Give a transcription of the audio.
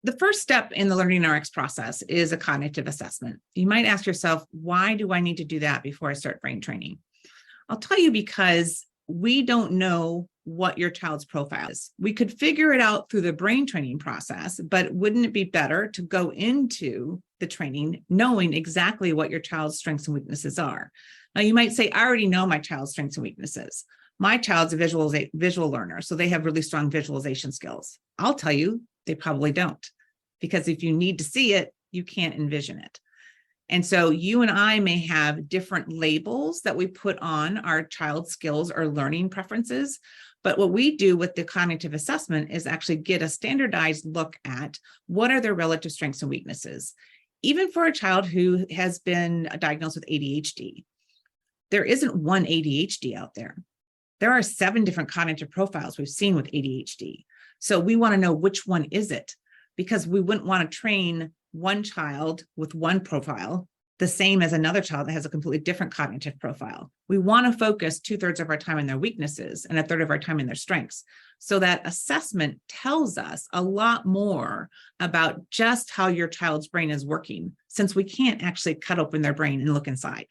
The first step in the LearningRx process is a cognitive assessment. You might ask yourself, why do I need to do that before I start brain training? I'll tell you, because we don't know what your child's profile is. We could figure it out through the brain training process, but wouldn't it be better to go into the training knowing exactly what your child's strengths and weaknesses are? Now, you might say, I already know my child's strengths and weaknesses. My child's a visual learner, so they have really strong visualization skills. I'll tell you, they probably don't, because if you need to see it, you can't envision it. And so you and I may have different labels that we put on our child's skills or learning preferences. But what we do with the cognitive assessment is actually get a standardized look at what are their relative strengths and weaknesses. Even for a child who has been diagnosed with ADHD, there isn't one ADHD out there. There are 7 different cognitive profiles we've seen with ADHD. So we want to know which one is it, because we wouldn't want to train one child with one profile the same as another child that has a completely different cognitive profile. We want to focus 2/3 of our time on their weaknesses and 1/3 of our time in their strengths. So that assessment tells us a lot more about just how your child's brain is working, since we can't actually cut open their brain and look inside.